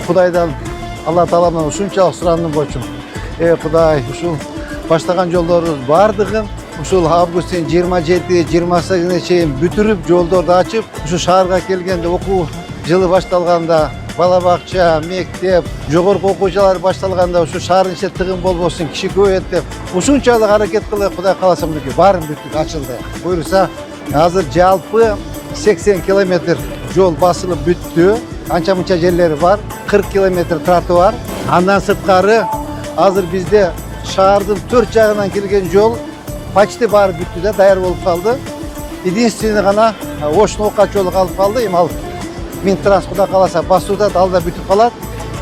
Kudaydan Allah Taala'dan uşunçalik surandım boçum. Kuday, uşul başlagan jollarыбыз бардыгын ушул августтун 27-28-ине чейин бүтүрүп, жолдорду ачып, ушу шаарга келгенде окуу жылы башталганда, бала бакча, мектеп, жогорку окуучулар башталганда ушу шаардын ичинде тыгын болбосун, киши көбөйөт деп ушунчалык аракет кылып, Кудай кааласа мынакей баарын бүттүк, ачылды. Буюрса, азыр жалпы 80 километр жол басылып бүттү. Анча-мынча жерлери бар, 40 километр тротуар. Андан сырткары азыр бизде шаардын 4 жагынан келген жол почти баары бүттү да, даяр болуп калды. Единственный гана Ошнока жолу калып калды. Эми ал Минтранс Кудай кааласа басууда да, ал да бүтүп калат.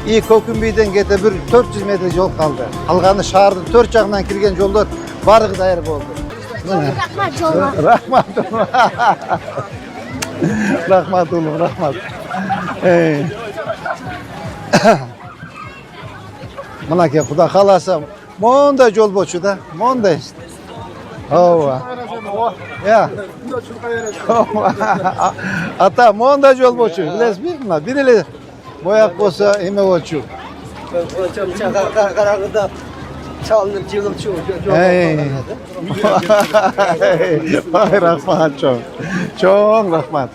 И Көкүмбүйдөн кете бир 400 метр жол калды. Калганы шаардын 4 жагынан кирген жолдор баардыгы даяр болду. Рахмат жолга. Рахмат. Рахмат улум, рахмат. Мынакей Кудай кааласа мондай жол болчу да, мондай. Ооба. Я. Ата мондай жол болчу, билесизби? Мына бир эле бояк болсо эме болчу. Карагыда çalınıp cıvılıp Ay rahmat çok. Çok rahmat.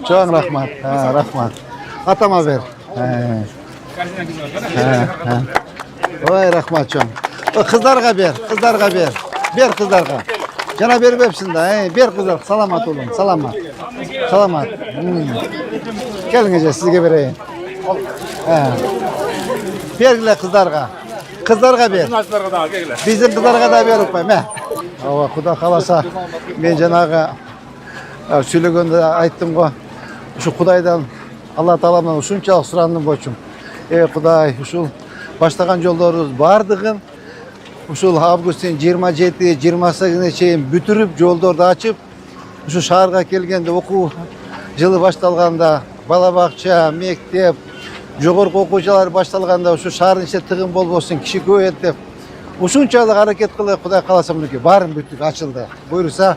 Çok rahmat. Ha, rahmat. Atama ver. Vay rahmat çok. O kızlarga ver, kızlarga ver. Ver kızlarga. Cana verip hepsinde. Ver kızlar. Salamat olun. Salamat. Salamat. Gelin sizge vereyim. Vergile kızlarga. Kızlarga ver. Bizim kızlarga da ver upayım. Ава, Кудай кааласа, мен жанагы сүйлөгөндө айттым го. Ушу Кудайдан Алла Тааламдан ушунчалык сурандым бочум. Кудай, ушул баштаган жолдорубуз бардыгын ушул августтун 27-28-ине чейин бүтүрүп, жолдорду ачып, ушу шаарга келгенде окуу жылы башталганда, бала бакча, мектеп, жогорку окуучулар башталганда ушу шаардын ичинде тыгын болбосун, киши көбөйөт деп ушунчалык аракет кылып, Кудай кааласа мынакей баарын бүттүк, ачылды. Буюрса,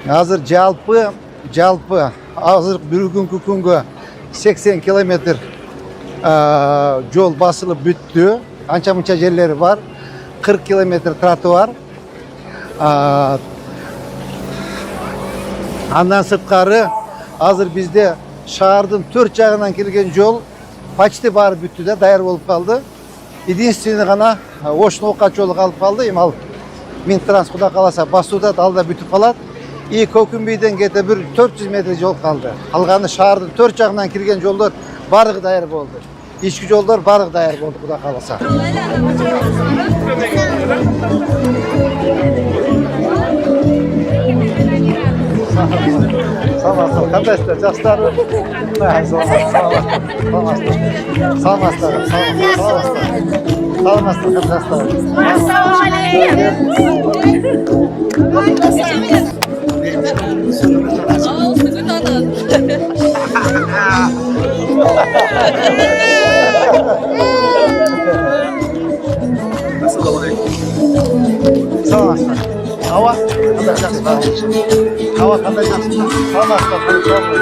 азыр жалпы азыр бүгүнкү күнгө 80 километр жол басылып бүттү. Анча-мынча жерлери бар. 40 километр тротуар. Андан сырткары азыр бизде шаардын 4 жагынан келген жол почти баары бүттү да, даяр болуп калды. Единственный гана Ошнока жолу калып калды. Эми ал Минтранс Кудай кааласа басууда да, ал да бүтүп калат. И Көкүмбүйдөн кете бир 400 метр жол калды. Калганы шаардын 4 жагынан кирген жолдор баардыгы даяр болду. Ички жолдор баардыгы даяр болду, Кудай кааласа. Саламатсыздар, кандайсыздар, жакшысыздарбы? Саламатсыздар, Hava qanday yaxshi? Hava qanday yaxshi?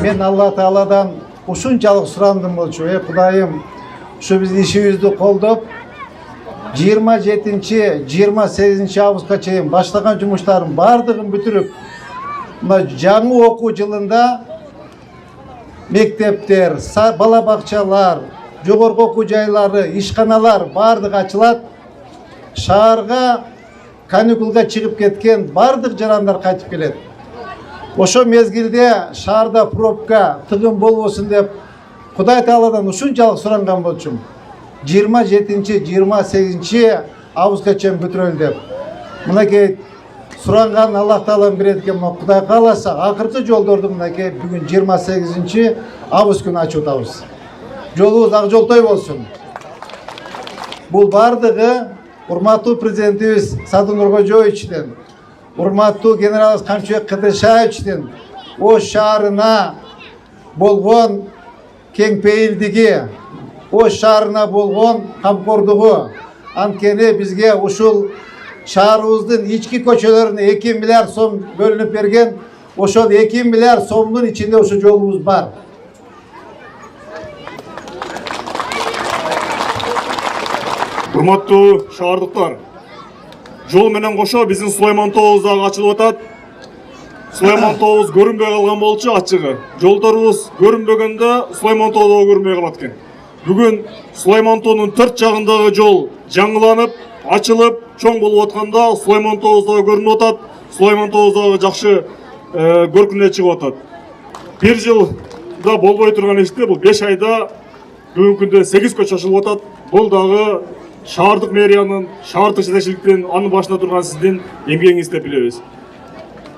Ben Allah Teala'dan ушунчалык сурандым болчу. Кудайым, Şu biz işimizni koldoп 27-28 avgustga чейин баштаган жумуштарын бардыгын бүтүрүп, мына жаңы окуу жылында мектептер, бала бакчалар, жогорку окуу жайлары, ишканалар бардыгы ачылат. Шаарга каникулга чыгып кеткен бардык жарандар кайтып келет. Ошо мезгилде шаарда пробка тыгын болбосун деп Кудай Тааладан ушунчалык суранган болчумун. 27-28 августка чейин бүтүрөлү деп. Мынакей суранган Аллах Таалам берет экен, Кудай кааласа, акыркы жолдорду мынакей бүгүн 28 август күнү ачып атабыз. Жолубуз ак жолтой болсун. Бул бардыгы урматтуу президентибиз Садыр Нуркожоевичтен, урматтуу генералыбыз Камчыбек Кыдыршаевичтен Ош шаарына болгон кең пейилдиги, Ош шаарына болгон камкордугу. Анткени бизге ушул шаарыбыздын ички көчөлөрүнө 2 миллиард сом бөлүнүп берген. Ошол 2 миллиард сомдун ичинде ушул жолубуз бар. Урматтуу шаардыктар, жол менен кошо биздин Сулайман тообуз дагы ачылып атат. Сулайман тообуз көрүнбөй калган болчу ачыгы. Жолдорубуз көрүнбөгөндө Сулайман тоо да көрүнбөй калат экен. Бүгүн Сулайман тоонун 4 жагындагы жол жаңыланып, ачылып, чоң болуп атканда Сулайман тообуз дагы көрүнүп атат. Сулайман тообуз дагы жакшы көркүнө чыгып атат. Бир жылда болбой турган ишти бул 5 айда бүгүнкү күндө 8 көчө ачылып атат. Бул дагы шаардык мэриянын, шаардык жетекчиликтин анын башында турган сиздин эмгегиңиз деп билебиз.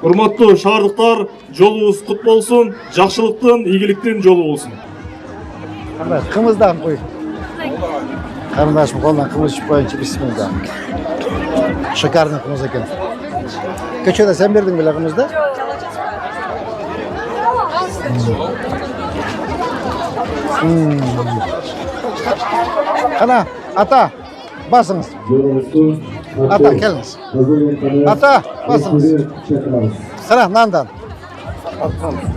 Урматтуу шаардыктар, жолубуз кут болсун, жакшылыктын, ийгиликтин жолу болсун. Кымыздан кой. Карындашым колунан кымыз ичип коюнчу, бисмилла. Шикарный кымыз экен. Көчөдө сен бердиң беле кымызды? Кана, ата, басыңыз. Ата, келіңіз. Ата, басыңыз. Кана, нандан.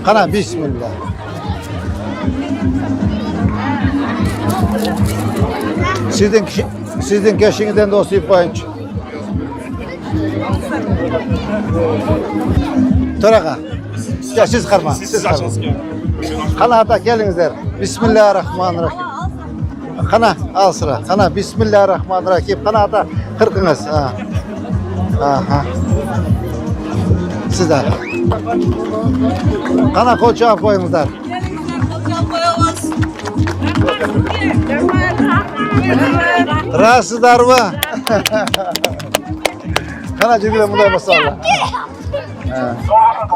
Кана, бисмилла. Сиздин кешиңизден да осуйуп коюнчу. Төрага. Я сиз карма. Кана, ата, келиңиздер. Бисмиллахиррахманиррахим. Кана, ал sıra. Кана, бисмиллахиррахманиррахим. Кана, ата, кыркыңыз. Сиз да. Кана, кол чаап коюңуздар. Расыздарбы? Кана, жүргүлө мындай басалы.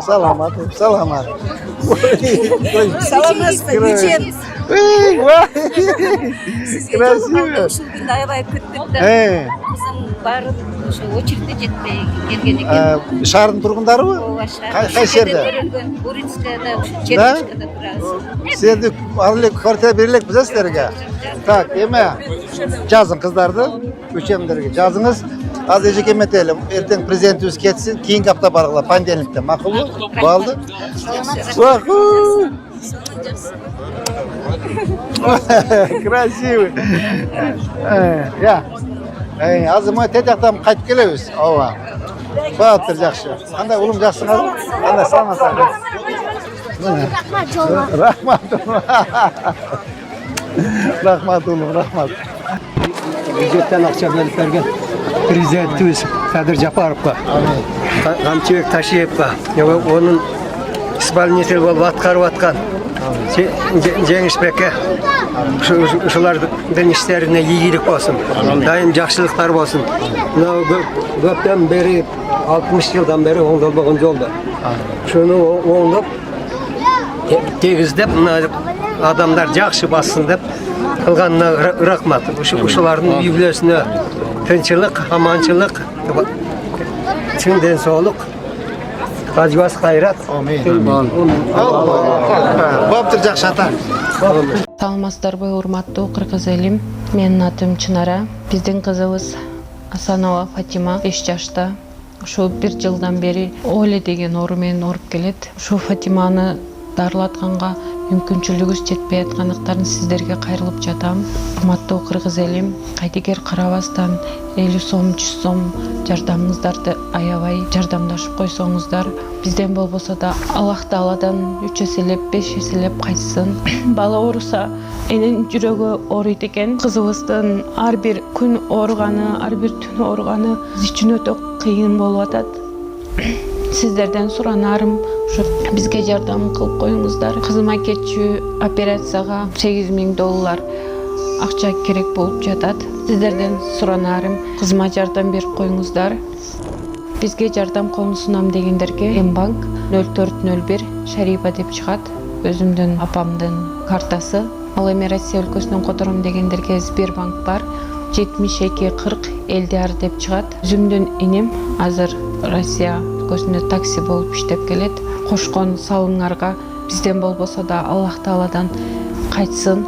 Саламат, саламат. Саламатсызбы, кечен. Красиво. Аябай күттүк да. Кызым барып ошо очередте жетпей келген экен. Шаардын тургундарыбы? Кай жерде? Бурицкада, Чернышкада турабыз. Сендик ал эле квартира берилек биз силерге. Так, эме жазың кыздарды, көчөмдөргө жазыңыз. Аз эжеке эметели, эртең президентибиз кетсин, кийинки апта баргыла, понедельникте. Макулбу? Болду? Красивый. Я. Азыр мы тетяктан кайтып келебиз. Ооба. Баатыр жакшы. Кандай улум жаксыңарбы? Кандай саламатсыңар? Рахмат жолга. Рахмат. Рахмат улум, рахмат. Бюджеттен акча бөлүп берген президентибиз Садыр Жапаровго, Камчыбек Ташиевге, онун исполнитель болуп аткарып аткан Жеңишбекке ушулардын иштерине ийгилик болсун, дайым жакшылыктар болсун. Көптөн бери 60 жылдан бери оңдолбогон жолду. Шуну оңдоп тегиздеп адамдар жакшы бассын деп кылганына рахмат. Ушулардын үй бүлөсүнө тынчылык, аманчылык, чын ден соолук, ажыбас кайрат. Баптыр жакшы ата. Саламатсыздарбы, урматтуу кыргыз элим. Менин атым Чынара. Биздин кызыбыз Асанова Фатима 5 жашта. Ушу 1 жылдан бери Оле деген оору менен ооруп келет. Ушу Фатиманы дарылатканга мүмкүнчүлүгүбүз жетпей аткандыктарын сиздерге кайрылып жатам. Урматтуу кыргыз элим, кайдыгер карабастан 50 сом, 100 сом жардамыңыздарды аябай жардамдашып койсоңуздар, бизден болбосо да Аллах Тааладан 3 эселеп, 5 эселеп кайтсын. Бала ооруса энин жүрөгү ооруйт экен. Кызыбыздын ар бир күн ооруганы, ар бир түн ооруганы биз үчүн өтө кыйын болуп атат. Сиздерден суранарым ушу бизге жардам кылып коюңуздар. Кызыма кетчү операцияга $8,000 акча керек болуп жатат. Сиздерден суранарым кызыма жардам берип коюңуздар. Бизге жардам колун сунам дегендерге М-банк 0401 Шарипа деп чыгат. Өзүмдүн апамдын картасы. Ал эми Россия өлкөсүнөн котором дегендерге Сбербанк бар. 7240 Элдиар деп чыгат. Өзүмдүн иним азыр Россия өлкөсүндө такси болуп иштеп келет. Кошкон салымыңарга бизден болбосо да Аллах Тааладан кайтсын.